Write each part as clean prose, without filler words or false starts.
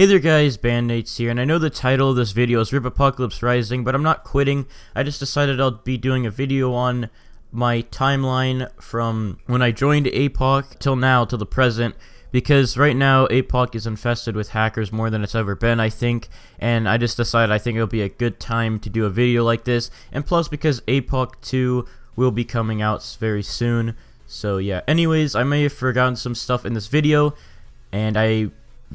Hey there guys, Bandites here, and I know the title of this video is Rip Apocalypse Rising, but I'm not quitting. I just decided I'll be doing a video on my timeline from when I joined apoc till now, till the present, because right now apoc is infested with hackers more than it's ever been, I think, and I just decided I think it'll be a good time to do a video like this, and plus because apoc 2 will be coming out very soon. So yeah, anyways, I may have forgotten some stuff in this video, and I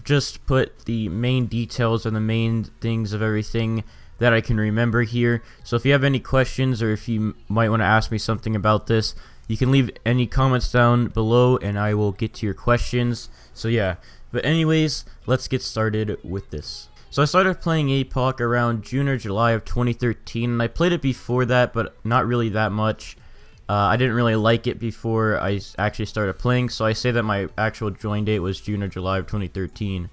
just put the main details and the main things of everything that I can remember here. So if you have any questions or if you might want to ask me something about this, you can leave any comments down below and I will get to your questions. So yeah, but anyways, let's get started with this. So I started playing apoc around June or July of 2013, and I played it before that, but not really that much. I didn't really like it before I actually started playing, so I say that my actual join date was June or July of 2013.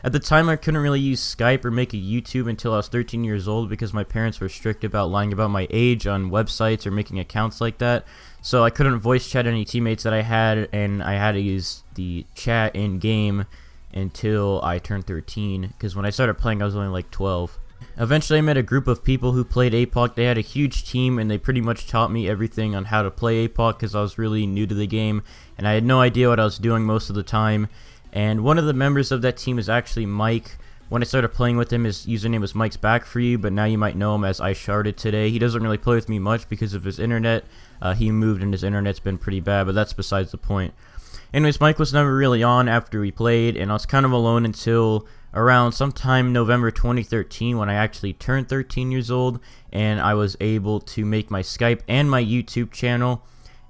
At the time, I couldn't really use Skype or make a YouTube until I was 13 years old because my parents were strict about lying about my age on websites or making accounts like that. So I couldn't voice chat any teammates that I had, and I had to use the chat in-game until I turned 13, because when I started playing I was only like 12. Eventually I met a group of people who played apoc. They had a huge team and they pretty much taught me everything on how to play apoc because I was really new to the game and I had no idea what I was doing most of the time. And one of the members of that team is actually Mike. When I started playing with him, his username was Mike's Back For You, but now you might know him as I Sharded Today. He doesn't really play with me much because of his internet. He moved and his internet's been pretty bad, but that's besides the point. Anyways, Mike was never really on after we played, and I was kind of alone until around sometime November 2013 when I actually turned 13 years old and I was able to make my Skype and my YouTube channel,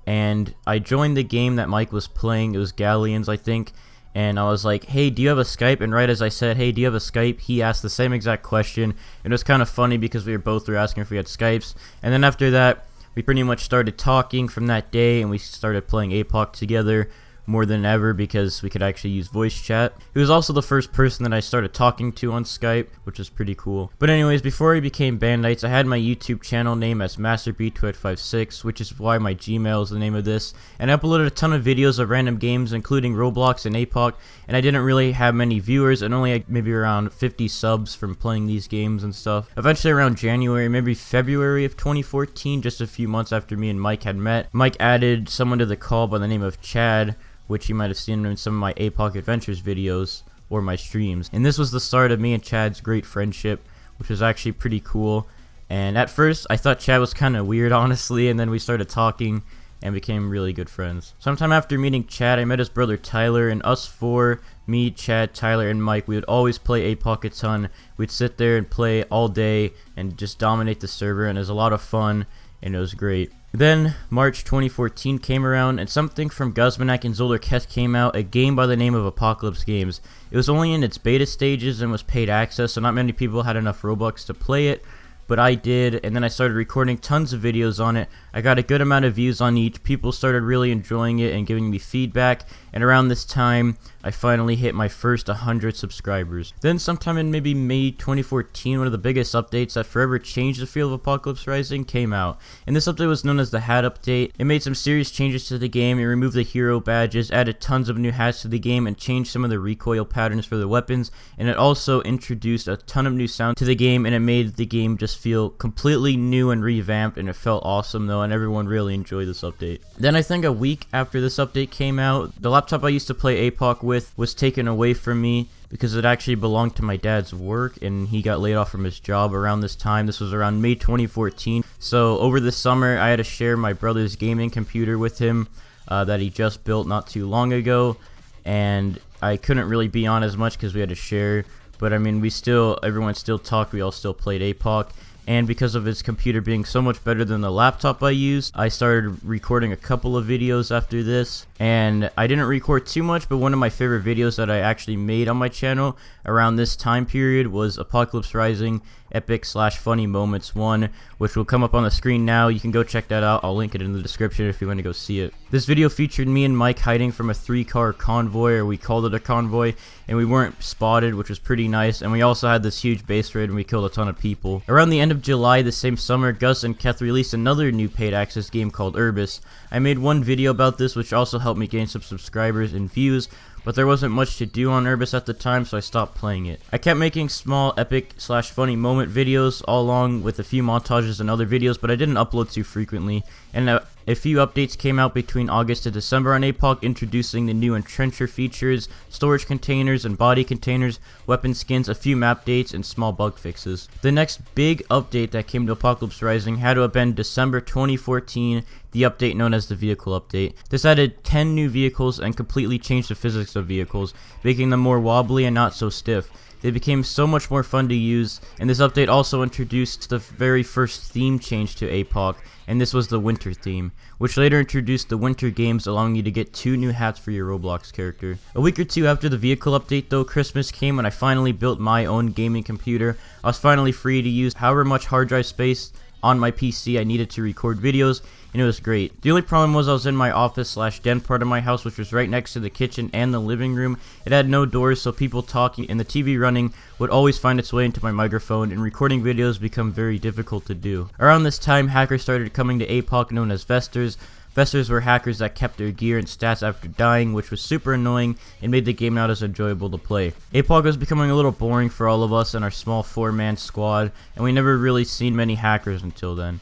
and I joined the game that Mike was playing. It was Galleons, I think, and I was like, hey, do you have a Skype? And right as I said, hey, do you have a Skype, he asked the same exact question. It was kind of funny because we were asking if we had Skypes, and then after that we pretty much started talking from that day and we started playing apoc together more than ever because we could actually use voice chat. He was also the first person that I started talking to on Skype, which was pretty cool. But anyways, before I became Bandites, I had my YouTube channel name as MasterB2856, which is why my Gmail is the name of this, and I uploaded a ton of videos of random games including Roblox and apoc, and I didn't really have many viewers and only maybe around 50 subs from playing these games and stuff. Eventually around January, maybe February of 2014, just a few months after me and Mike had met, Mike added someone to the call by the name of Chad, which you might have seen in some of my apoc adventures videos or my streams. And this was the start of me and Chad's great friendship, which was actually pretty cool. And at first I thought Chad was kind of weird, honestly, and then we started talking and became really good friends. Sometime after meeting Chad, I met his brother Tyler, and us four, me, Chad, Tyler, and Mike, we would always play apoc a ton. We'd sit there and play all day and just dominate the server, and it was a lot of fun and it was great. Then March 2014 came around and something from Guzmanak and Zolderketh came out, a game by the name of Apocalypse Games. It was only in its beta stages and was paid access, so not many people had enough Robux to play it, but I did, and then I started recording tons of videos on it. I got a good amount of views on each. People started really enjoying it and giving me feedback, and around this time I finally hit my first 100 subscribers. Then sometime in maybe May 2014, one of the biggest updates that forever changed the feel of Apocalypse Rising came out, and this update was known as the Hat Update. It made some serious changes to the game. It removed the hero badges, added tons of new hats to the game, and changed some of the recoil patterns for the weapons, and it also introduced a ton of new sound to the game, and it made the game just feel completely new and revamped, and it felt awesome though, and everyone really enjoyed this update. Then I think a week after this update came out, the laptop I used to play apoc with was taken away from me because it actually belonged to my dad's work and he got laid off from his job around this time. This was around May 2014. So over the summer I had to share my brother's gaming computer with him that he just built not too long ago, and I couldn't really be on as much because we had to share, but I mean everyone still talked, we all still played apoc. And because of his computer being so much better than the laptop I used, I started recording a couple of videos after this. And I didn't record too much, but one of my favorite videos that I actually made on my channel around this time period was Apocalypse Rising Epic/Funny Moments 1, which will come up on the screen now. You can go check that out. I'll link it in the description if you want to go see it. This video featured me and Mike hiding from a 3-car convoy, or we called it a convoy, and we weren't spotted, which was pretty nice. And we also had this huge base raid and we killed a ton of people. Around the end of July the same summer, Gus and Keth released another new paid access game called Urbis. I made one video about this, which also helped me gain some subscribers and views, but there wasn't much to do on Urbis at the time, so I stopped playing it. I kept making small epic / funny moment videos all along with a few montages and other videos, but I didn't upload too frequently, and a few updates came out between August to December on apoc, introducing the new entrencher features, storage containers and body containers, weapon skins, a few map dates, and small bug fixes. The next big update that came to Apocalypse Rising had to have been December 2014, the update known as the vehicle update. This added 10 new vehicles and completely changed the physics of vehicles, making them more wobbly and not so stiff. They became so much more fun to use, and this update also introduced the very first theme change to apoc, and this was the winter theme, which later introduced the winter games, allowing you to get 2 new hats for your Roblox character. A week or 2 after the vehicle update though, Christmas came and I finally built my own gaming computer. I was finally free to use however much hard drive space on my PC I needed to record videos, and it was great. The only problem was I was in my office / den part of my house, which was right next to the kitchen and the living room. It had no doors, so people talking and the TV running would always find its way into my microphone, and recording videos become very difficult to do. Around this time, hackers started coming to apoc known as Vesters. Vesters were hackers that kept their gear and stats after dying, which was super annoying and made the game not as enjoyable to play. apoc was becoming a little boring for all of us in our small 4-man squad, and we never really seen many hackers until then.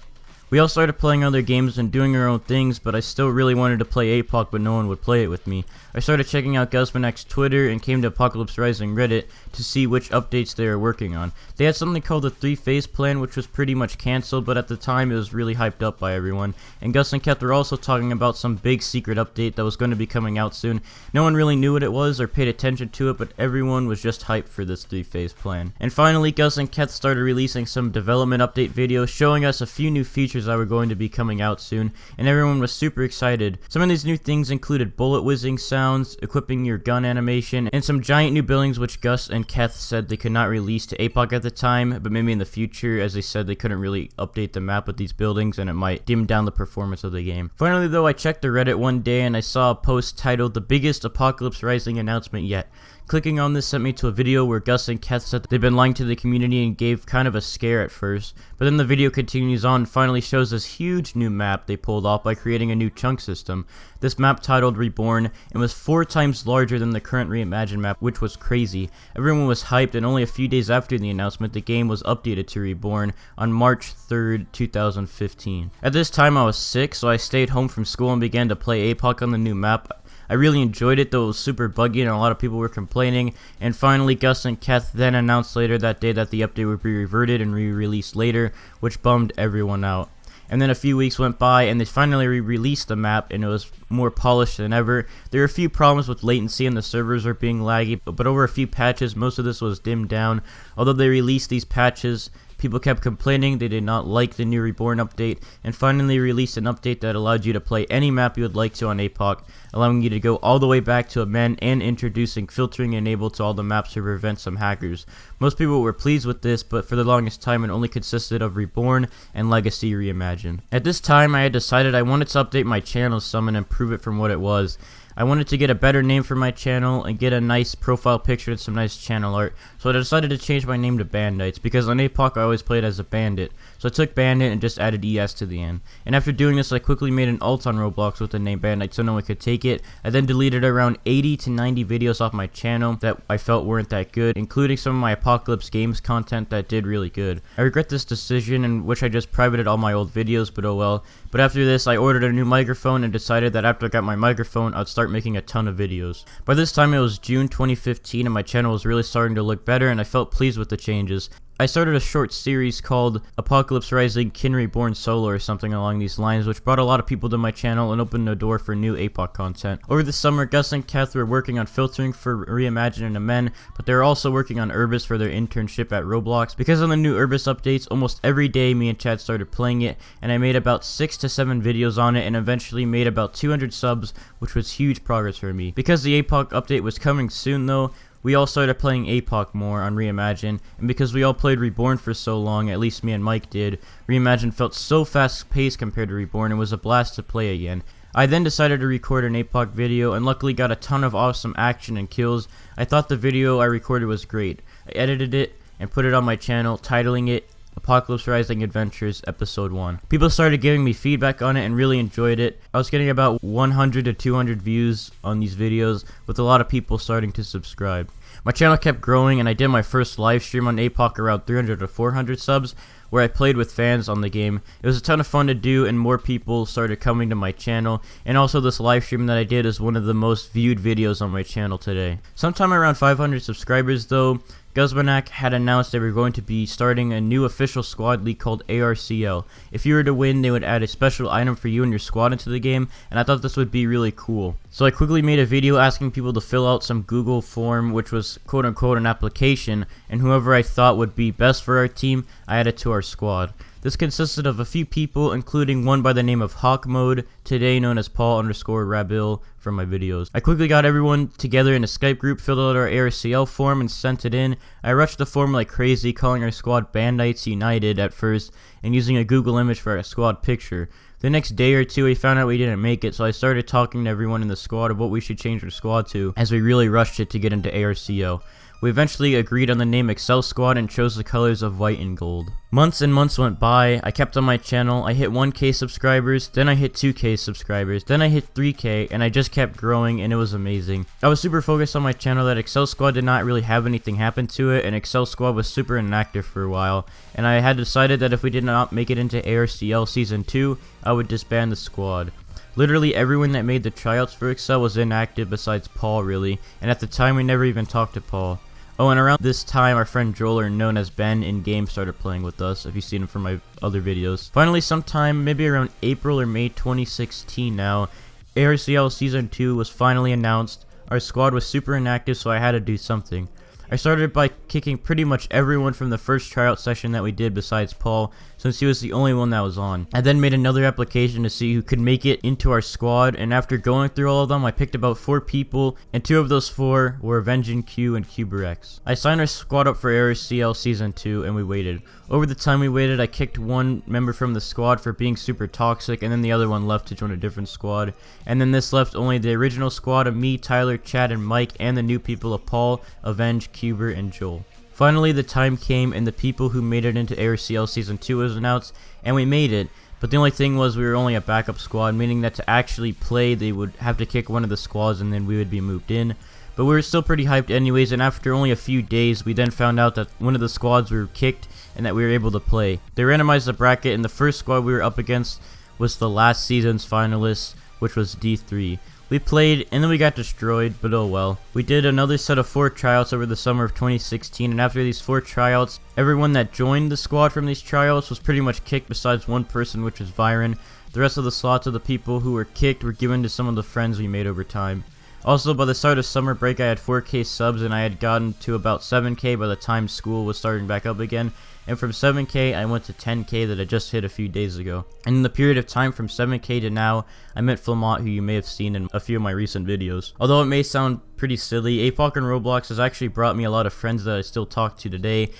We all started playing other games and doing our own things, but I still really wanted to play apoc, but no one would play it with me. I started checking out Guzmanek's Twitter and came to Apocalypse Rising Reddit to see which updates they were working on. They had something called the 3-phase plan, which was pretty much cancelled, but at the time it was really hyped up by everyone. And Gus and Keth were also talking about some big secret update that was going to be coming out soon. No one really knew what it was or paid attention to it, but everyone was just hyped for this 3-phase plan. And finally, Gus and Keth started releasing some development update videos showing us a few new features that were going to be coming out soon, and everyone was super excited. Some of these new things included bullet whizzing sounds, equipping your gun animation, and some giant new buildings which Gus and Keth said they could not release to apoc at the time, but maybe in the future, as they said they couldn't really update the map with these buildings and it might dim down the performance of the game. Finally though, I checked the Reddit one day and I saw a post titled "The Biggest Apocalypse Rising Announcement Yet." Clicking on this sent me to a video where Gus and Keth said they'd been lying to the community and gave kind of a scare at first, but then the video continues on and finally shows this huge new map they pulled off by creating a new chunk system. This map titled Reborn and was 4 times larger than the current reimagined map, which was crazy. Everyone was hyped, and only a few days after the announcement the game was updated to Reborn on March 3rd, 2015. At this time I was sick, so I stayed home from school and began to play apoc on the new map. I really enjoyed it, though it was super buggy and a lot of people were complaining, and finally Gus and Keth then announced later that day that the update would be reverted and re-released later, which bummed everyone out. And then a few weeks went by and they finally re-released the map and it was more polished than ever. There were a few problems with latency and the servers were being laggy, but over a few patches most of this was dimmed down. Although they released these patches, people kept complaining they did not like the new Reborn update, and finally released an update that allowed you to play any map you would like to on apoc, allowing you to go all the way back to a men and introducing filtering enabled to all the maps to prevent some hackers. Most people were pleased with this, but for the longest time it only consisted of Reborn and Legacy Reimagined. At this time I had decided I wanted to update my channel some and improve it from what it was. I wanted to get a better name for my channel and get a nice profile picture and some nice channel art, so I decided to change my name to Bandites, because on apoc I always played as a bandit, so I took bandit and just added ES to the end. And after doing this I quickly made an alt on Roblox with the name Bandites so no one could take it. I then deleted around 80 to 90 videos off my channel that I felt weren't that good, including some of my Apocalypse Games content that did really good. I regret this decision and wish I just privated all my old videos, but oh well. But after this I ordered a new microphone and decided that after I got my microphone I'd start making a ton of videos. By this time it was June 2015 and my channel was really starting to look better and I felt pleased with the changes. I started a short series called Apocalypse Rising Kin Reborn Solo or something along these lines, which brought a lot of people to my channel and opened the door for new apoc content. Over the summer, Gus and Keth were working on filtering for Reimagined and Men, but they were also working on Urbis for their internship at Roblox. Because of the new Urbis updates, almost every day me and Chad started playing it, and I made about 6 to 7 videos on it and eventually made about 200 subs, which was huge progress for me. Because the apoc update was coming soon though, we all started playing apoc more on Reimagined, and because we all played Reborn for so long, at least me and Mike did, Reimagined felt so fast-paced compared to Reborn and was a blast to play again. I then decided to record an apoc video and luckily got a ton of awesome action and kills. I thought the video I recorded was great. I edited it and put it on my channel, titling it Apocalypse Rising Adventures Episode 1. People started giving me feedback on it and really enjoyed it. I was getting about 100 to 200 views on these videos, with a lot of people starting to subscribe. My channel kept growing, and I did my first live stream on apoc around 300 to 400 subs, where I played with fans on the game. It was a ton of fun to do, and more people started coming to my channel, and also this live stream that I did is one of the most viewed videos on my channel today. Sometime around 500 subscribers though, Guzmanak had announced they were going to be starting a new official squad league called ARCL. If you were to win, they would add a special item for you and your squad into the game, and I thought this would be really cool. So I quickly made a video asking people to fill out some Google form, which was quote unquote an application, and whoever I thought would be best for our team, I added to our squad. This consisted of a few people, including one by the name of Hawk Mode, today known as Paul_Rabil from my videos. I quickly got everyone together in a Skype group, filled out our ARCL form, and sent it in. I rushed the form like crazy, calling our squad Bandites United at first, and using a Google image for our squad picture. The next day or two, we found out we didn't make it, so I started talking to everyone in the squad of what we should change our squad to, as we really rushed it to get into ARCL. We eventually agreed on the name Excel Squad and chose the colors of white and gold. Months and months went by. I kept on my channel. I hit 1K subscribers, then I hit 2K subscribers, then I hit 3K, and I just kept growing, and it was amazing. I was super focused on my channel that Excel Squad did not really have anything happen to it, and Excel Squad was super inactive for a while, and I had decided that if we did not make it into ARCL Season 2, I would disband the squad. Literally everyone that made the tryouts for Excel was inactive besides Paul, really, and at the time we never even talked to Paul. Oh, and around this time, our friend Joler, known as Ben in-game, started playing with us, if you've seen him from my other videos. Finally, sometime, maybe around April or May 2016 now, ARCL Season 2 was finally announced. Our squad was super inactive, so I had to do something. I started by kicking pretty much everyone from the first tryout session that we did besides Paul, since he was the only one that was on. I then made another application to see who could make it into our squad, and after going through all of them, I picked about 4 people, and 2 of those 4 were Avenging Q and Cuberex. I signed our squad up for ARCL Season 2, and we waited. Over the time we waited, I kicked one member from the squad for being super toxic, and then the other one left to join a different squad. And then this left only the original squad of me, Tyler, Chad, and Mike, and the new people of Paul, Avenge, Cuber, and Joel. Finally, the time came, and the people who made it into ARCL Season 2 was announced, and we made it. But the only thing was we were only a backup squad, meaning that to actually play, they would have to kick one of the squads, and then we would be moved in. But we were still pretty hyped anyways, and after only a few days, we then found out that one of the squads were kicked, and that we were able to play. They randomized the bracket, and the first squad we were up against was the last season's finalists, which was D3. We played, and then we got destroyed, but oh well. We did another set of 4 tryouts over the summer of 2016, and after these 4 tryouts, everyone that joined the squad from these tryouts was pretty much kicked besides one person, which was Viren. The rest of the slots of the people who were kicked were given to some of the friends we made over time. Also, by the start of summer break, I had 4K subs, and I had gotten to about 7K by the time school was starting back up again. And from 7K, I went to 10K that I just hit a few days ago. And in the period of time from 7K to now, I met Flamont, who you may have seen in a few of my recent videos. Although it may sound pretty silly, apoc and Roblox has actually brought me a lot of friends that I still talk to today.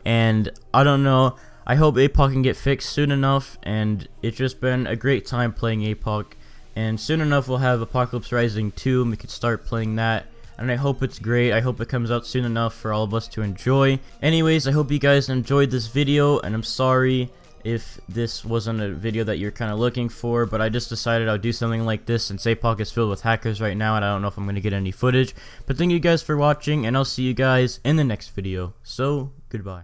And I don't know, I hope apoc can get fixed soon enough, and it's just been a great time playing apoc. And soon enough, we'll have Apocalypse Rising 2, and we could start playing that. And I hope it's great. I hope it comes out soon enough for all of us to enjoy. Anyways, I hope you guys enjoyed this video, and I'm sorry if this wasn't a video that you're kind of looking for, but I just decided I'll do something like this since apoc is filled with hackers right now, and I don't know if I'm going to get any footage. But thank you guys for watching, and I'll see you guys in the next video. So, goodbye.